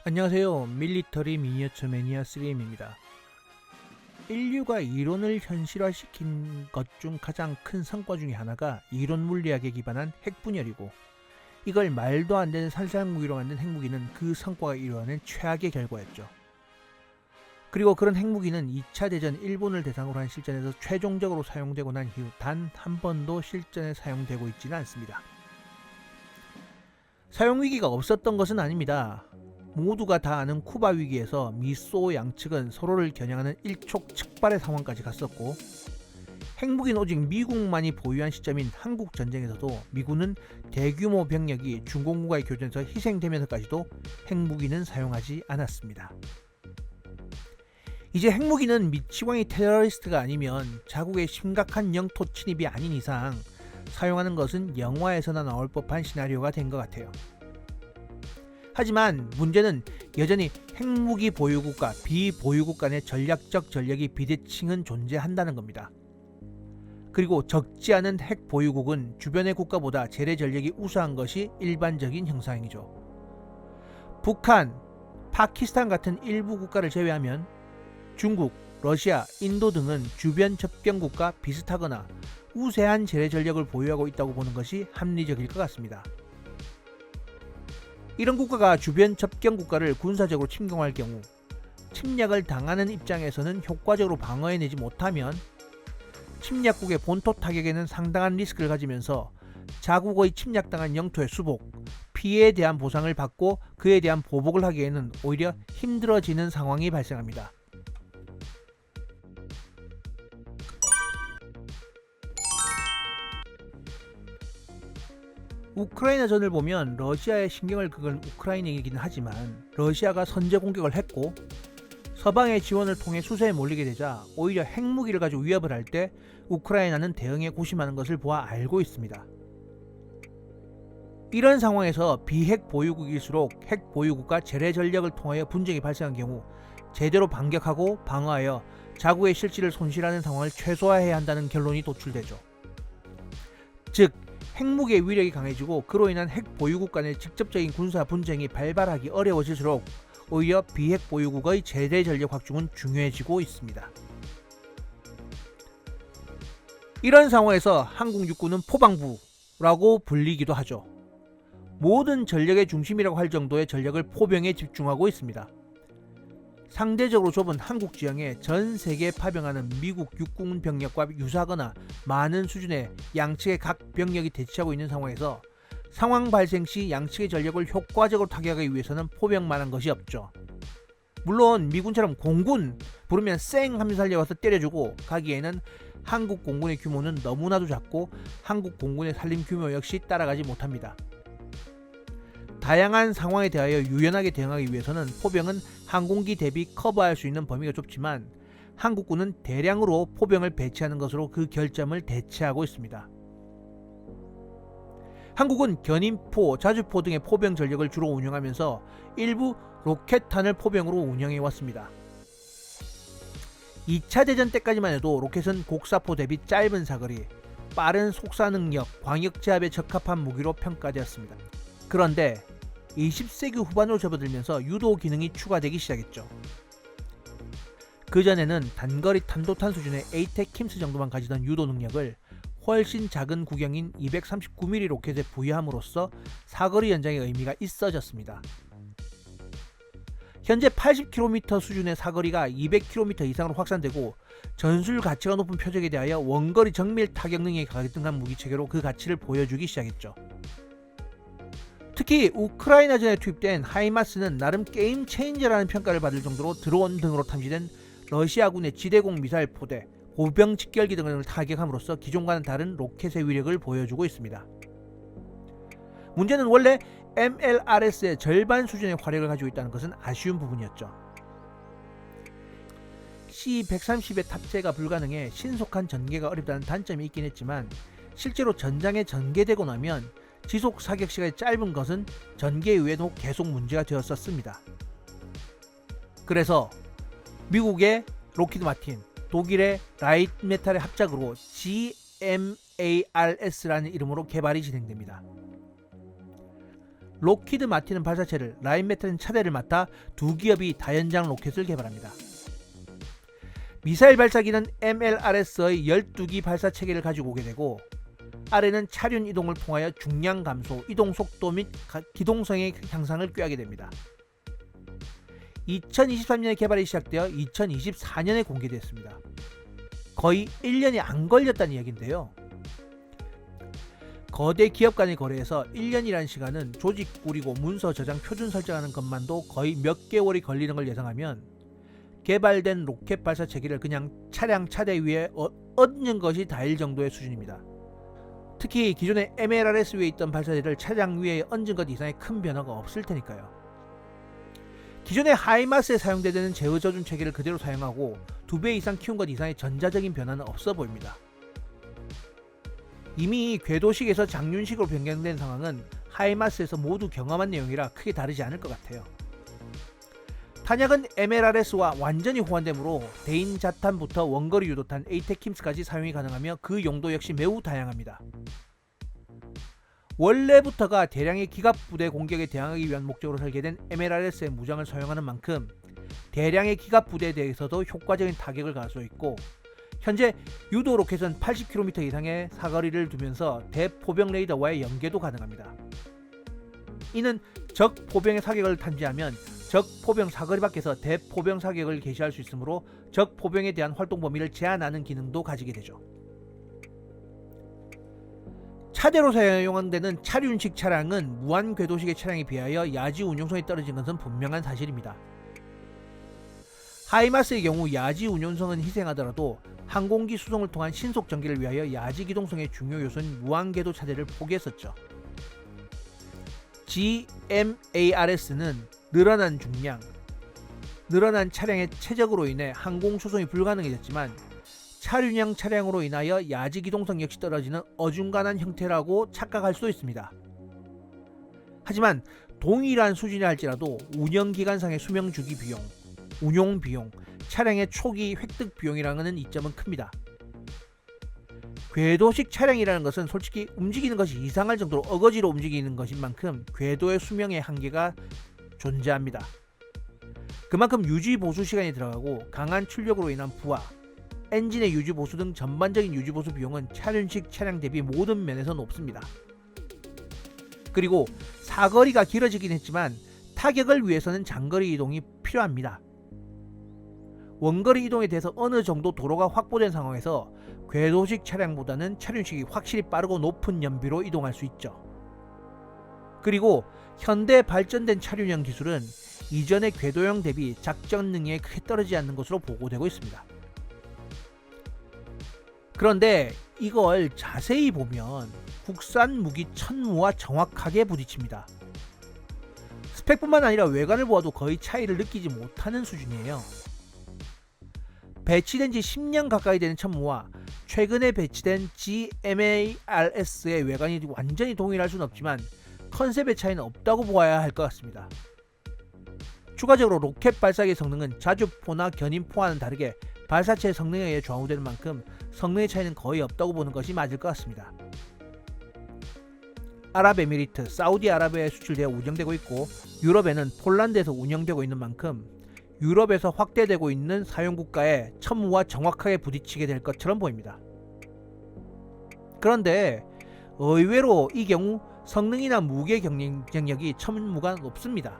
안녕하세요. 밀리터리 미니어처 매니아 3M입니다. 인류가 이론을 현실화시킨 것 중 가장 큰 성과 중에 하나가 이론 물리학에 기반한 핵분열이고, 이걸 말도 안 되는 살상무기로 만든 핵무기는 그 성과가 이루어낸 최악의 결과였죠. 그리고 그런 핵무기는 2차 대전 일본을 대상으로 한 실전에서 최종적으로 사용되고 난 이후 단 한 번도 실전에 사용되고 있지는 않습니다. 사용위기가 없었던 것은 아닙니다. 모두가 다 아는 쿠바 위기에서 미소 양측은 서로를 겨냥하는 일촉즉발의 상황까지 갔었고, 핵무기는 오직 미국만이 보유한 시점인 한국 전쟁에서도 미군은 대규모 병력이 중공군과의 교전에서 희생되면서까지도 핵무기는 사용하지 않았습니다. 이제 핵무기는 미치광이 테러리스트가 아니면 자국의 심각한 영토 침입이 아닌 이상 사용하는 것은 영화에서나 나올 법한 시나리오가 된 것 같아요. 하지만 문제는 여전히 핵무기 보유국과 비보유국 간의 전략적 전력이 비대칭은 존재한다는 겁니다. 그리고 적지 않은 핵 보유국은 주변의 국가보다 재래 전력이 우수한 것이 일반적인 형상이죠. 북한, 파키스탄 같은 일부 국가를 제외하면 중국, 러시아, 인도 등은 주변 접경국과 비슷하거나 우세한 재래 전력을 보유하고 있다고 보는 것이 합리적일 것 같습니다. 이런 국가가 주변 접경 국가를 군사적으로 침공할 경우 침략을 당하는 입장에서는 효과적으로 방어해내지 못하면 침략국의 본토 타격에는 상당한 리스크를 가지면서 자국의 침략당한 영토의 수복, 피해에 대한 보상을 받고 그에 대한 보복을 하기에는 오히려 힘들어지는 상황이 발생합니다. 우크라이나전을 보면 러시아의 신경을 끄은 우크라이나이긴 하지만 러시아가 선제 공격을 했고 서방의 지원을 통해 수세에 몰리게 되자 오히려 핵무기를 가지고 위협을 할 때 우크라이나는 대응에 고심하는 것을 보아 알고 있습니다. 이런 상황에서 비핵 보유국일수록 핵 보유국과 재래 전력을 통하여 분쟁이 발생한 경우 제대로 반격하고 방어하여 자국의 실질을 손실하는 상황을 최소화해야 한다는 결론이 도출되죠. 즉 핵무기의 위력이 강해지고 그로 인한 핵 보유국 간의 직접적인 군사 분쟁이 발발하기 어려워질수록 오히려 비핵 보유국의 재래 전력 확충은 중요해지고 있습니다. 이런 상황에서 한국 육군은 포방부라고 불리기도 하죠. 모든 전력의 중심이라고 할 정도의 전력을 포병에 집중하고 있습니다. 상대적으로 좁은 한국 지형에 전 세계에 파병하는 미국 육군 병력과 유사하거나 많은 수준의 양측의 각 병력이 대치하고 있는 상황에서 상황 발생 시 양측의 전력을 효과적으로 타격하기 위해서는 포병만한 것이 없죠. 물론 미군처럼 공군 부르면 쌩 하면서 달려와서 때려주고 가기에는 한국 공군의 규모는 너무나도 작고 한국 공군의 살림 규모 역시 따라가지 못합니다. 다양한 상황에 대하여 유연하게 대응하기 위해서는 포병은 항공기 대비 커버할 수 있는 범위가 좁지만 한국군은 대량으로 포병을 배치하는 것으로 그 결점을 대체하고 있습니다. 한국은 견인포, 자주포 등의 포병 전력을 주로 운영하면서 일부 로켓탄을 포병으로 운영해 왔습니다. 2차 대전 때까지만 해도 로켓은 곡사포 대비 짧은 사거리, 빠른 속사 능력, 광역 제압에 적합한 무기로 평가되었습니다. 그런데 20세기 후반으로 접어들면서 유도 기능이 추가되기 시작했죠. 그전에는 단거리 탄도탄 수준의 에이테킴스 정도만 가지던 유도 능력을 훨씬 작은 구경인 239mm 로켓에 부여함으로써 사거리 연장의 의미가 있어졌습니다. 현재 80km 수준의 사거리가 200km 이상으로 확산되고 전술 가치가 높은 표적에 대하여 원거리 정밀 타격 능력이 가등한 무기체계로 그 가치를 보여주기 시작했죠. 특히 우크라이나전에 투입된 하이마스는 나름 게임 체인저라는 평가를 받을 정도로 드론 등으로 탐지된 러시아군의 지대공 미사일 포대, 보병 직결기 등을 타격함으로써 기존과는 다른 로켓의 위력을 보여주고 있습니다. 문제는 원래 MLRS의 절반 수준의 화력을 가지고 있다는 것은 아쉬운 부분이었죠. C-130의 탑재가 불가능해 신속한 전개가 어렵다는 단점이 있긴 했지만 실제로 전장에 전개되고 나면 지속 사격 시간이 짧은 것은 전개 이후에도 계속 문제가 되었었습니다. 그래서 미국의 로키드 마틴, 독일의 라이트메탈의 합작으로 GMARS라는 이름으로 개발이 진행됩니다. 록히드 마틴은 발사체를, 라인메탈은 차대를 맡아 두 기업이 다연장 로켓을 개발합니다. 미사일 발사기는 MLRS의 12기 발사 체계를 가지고 오게 되고, R에는 차륜 이동을 통하여 중량 감소, 이동 속도 및 기동성의 향상을 꾀하게 됩니다. 2023년에 개발이 시작되어 2024년에 공개됐습니다. 거의 1년이 안 걸렸다는 이야기인데요. 거대 기업 간의 거래에서 1년이라는 시간은 조직 꾸리고 문서 저장 표준 설정하는 것만도 거의 몇 개월이 걸리는 걸 예상하면, 개발된 로켓 발사 체계를 그냥 차량 차대 위에 얹는 것이 다일 정도의 수준입니다. 특히 기존의 MLRS 위에 있던 발사체를 차량 위에 얹은 것 이상의 큰 변화가 없을 테니까요. 기존의 하이마스에 사용되는 제어 저준 체계를 그대로 사용하고 2배 이상 키운 것 이상의 전자적인 변화는 없어 보입니다. 이미 궤도식에서 장륜식으로 변경된 상황은 하이마스에서 모두 경험한 내용이라 크게 다르지 않을 것 같아요. 탄약은 MLRS와 완전히 호환되므로 대인 자탄부터 원거리 유도탄 에이테킴스까지 사용이 가능하며 그 용도 역시 매우 다양합니다. 원래부터가 대량의 기갑부대 공격에 대항하기 위한 목적으로 설계된 MLRS의 무장을 사용하는 만큼 대량의 기갑부대에 대해서도 효과적인 타격을 가할 수 있고, 현재 유도 로켓은 80km 이상의 사거리를 두면서 대포병 레이더와의 연계도 가능합니다. 이는 적 포병의 사격을 탐지하면 적 포병 사거리 밖에서 대포병 사격을 개시할 수 있으므로 적 포병에 대한 활동 범위를 제한하는 기능도 가지게 되죠. 차대로 사용되는 차륜식 차량은 무한 궤도식의 차량에 비하여 야지 운용성이 떨어진 것은 분명한 사실입니다. 하이마스의 경우 야지 운용성은 희생하더라도 항공기 수송을 통한 신속 전기를 위하여 야지 기동성의 중요 요소인 무한 궤도 차대를 포기했었죠. GMARS는 늘어난 중량, 늘어난 차량의 최적으로 인해 항공 수송이 불가능해졌지만, 차륜형 차량으로 인하여 야지 기동성 역시 떨어지는 어중간한 형태라고 착각할 수도 있습니다. 하지만 동일한 수준이라 할지라도 운영기간상의 수명 주기 비용, 운용 비용, 차량의 초기 획득 비용이라는 이점은 큽니다. 궤도식 차량이라는 것은 솔직히 움직이는 것이 이상할 정도로 어거지로 움직이는 것인 만큼 궤도의 수명의 한계가 존재합니다. 그만큼 유지 보수 시간이 들어가고 강한 출력으로 인한 부하, 엔진의 유지 보수 등 전반적인 유지 보수 비용은 차륜식 차량 대비 모든 면에서 높습니다. 그리고 사거리가 길어지긴 했지만 타격을 위해서는 장거리 이동이 필요합니다. 원거리 이동에 대해서 어느 정도 도로가 확보된 상황에서 궤도식 차량보다는 차륜식이 확실히 빠르고 높은 연비로 이동할 수 있죠. 그리고 현대 발전된 차륜형 기술은 이전의 궤도형 대비 작전 능력이 크게 떨어지지 않는 것으로 보고되고 있습니다. 그런데 이걸 자세히 보면 국산 무기 천무와 정확하게 부딪힙니다. 스펙뿐만 아니라 외관을 보아도 거의 차이를 느끼지 못하는 수준이에요. 배치된 지 10년 가까이 되는 천무와 최근에 배치된 GMARS의 외관이 완전히 동일할 수는 없지만 컨셉의 차이는 없다고 보아야 할 것 같습니다. 추가적으로 로켓 발사기의 성능은 자주포나 견인포와는 다르게 발사체의 성능에 의해 좌우되는 만큼 성능의 차이는 거의 없다고 보는 것이 맞을 것 같습니다. 아랍에미리트, 사우디아라비아에 수출되어 운영되고 있고 유럽에는 폴란드에서 운영되고 있는 만큼 유럽에서 확대되고 있는 사용국가의 천무와 정확하게 부딪히게 될 것처럼 보입니다. 그런데 의외로 이 경우 성능이나 무게 경쟁력이 천무가 높습니다.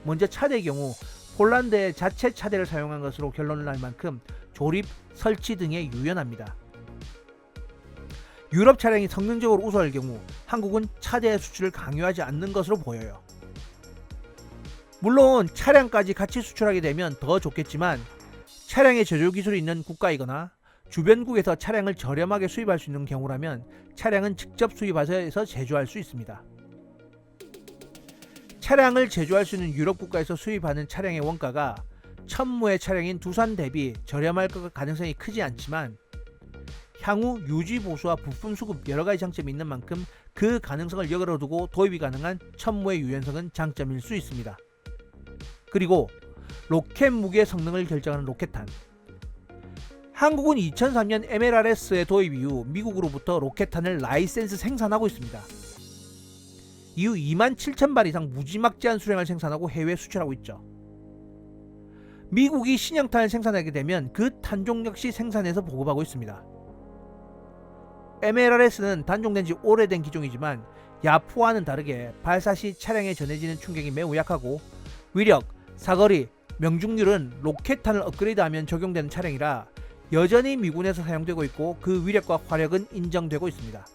먼저 차대의 경우 폴란드의 자체 차대를 사용한 것으로 결론을 날 만큼 조립, 설치 등에 유연합니다. 유럽 차량이 성능적으로 우수할 경우 한국은 차대 수출을 강요하지 않는 것으로 보여요. 물론 차량까지 같이 수출하게 되면 더 좋겠지만 차량의 제조 기술이 있는 국가이거나 주변국에서 차량을 저렴하게 수입할 수 있는 경우라면 차량은 직접 수입해서 제조할 수 있습니다. 차량을 제조할 수 있는 유럽 국가에서 수입하는 차량의 원가가 천무의 차량인 두산 대비 저렴할 가능성이 크지 않지만 향후 유지 보수와 부품 수급 여러가지 장점이 있는 만큼 그 가능성을 열어두고 도입이 가능한 천무의 유연성은 장점일 수 있습니다. 그리고 로켓 무게 성능을 결정하는 로켓탄. 한국은 2003년 MLRS의 도입 이후 미국으로부터 로켓탄을 라이센스 생산하고 있습니다. 기후 27,000발 이상 무지막지한 수량을 생산하고 해외에 수출하고 있죠. 미국이 신형탄을 생산하게 되면 그 탄종 역시 생산해서 보급하고 있습니다. MLRS는 단종된 지 오래된 기종이지만 야포와는 다르게 발사 시 차량에 전해지는 충격이 매우 약하고 위력, 사거리, 명중률은 로켓탄을 업그레이드하면 적용되는 차량이라 여전히 미군에서 사용되고 있고 그 위력과 화력은 인정되고 있습니다.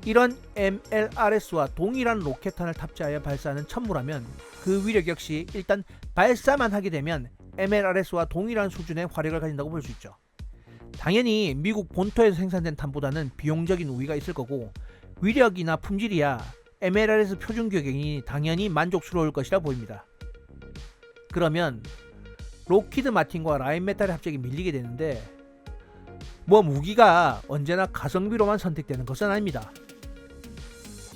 이런 MLRS와 동일한 로켓탄을 탑재하여 발사하는 천무라면 그 위력 역시 일단 발사만 하게 되면 MLRS와 동일한 수준의 화력을 가진다고 볼 수 있죠. 당연히 미국 본토에서 생산된 탄보다는 비용적인 우위가 있을 거고 위력이나 품질이야 MLRS 표준 규격이 당연히 만족스러울 것이라 보입니다. 그러면 록히드 마틴과 라인메탈의 합작이 밀리게 되는데 무기가 언제나 가성비로만 선택되는 것은 아닙니다.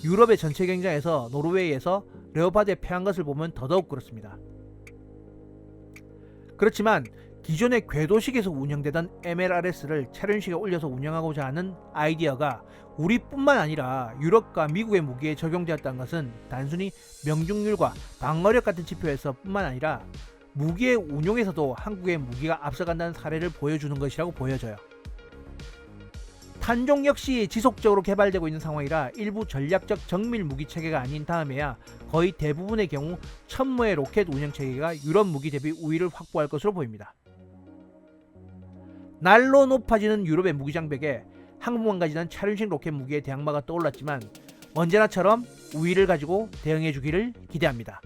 유럽의 전체 경쟁에서 노르웨이에서 레오파드에 패한 것을 보면 더더욱 그렇습니다. 그렇지만 기존의 궤도식에서 운영되던 MLRS를 차륜식에 올려서 운영하고자 하는 아이디어가 우리뿐만 아니라 유럽과 미국의 무기에 적용되었다는 것은 단순히 명중률과 방어력 같은 지표에서 뿐만 아니라 무기의 운용에서도 한국의 무기가 앞서간다는 사례를 보여주는 것이라고 보여져요. 탄종 역시 지속적으로 개발되고 있는 상황이라 일부 전략적 정밀 무기 체계가 아닌 다음에야 거의 대부분의 경우 천무의 로켓 운영 체계가 유럽 무기 대비 우위를 확보할 것으로 보입니다. 날로 높아지는 유럽의 무기 장벽에 한국만 가지는 차륜식 로켓 무기의 대항마가 떠올랐지만 언제나처럼 우위를 가지고 대응해 주기를 기대합니다.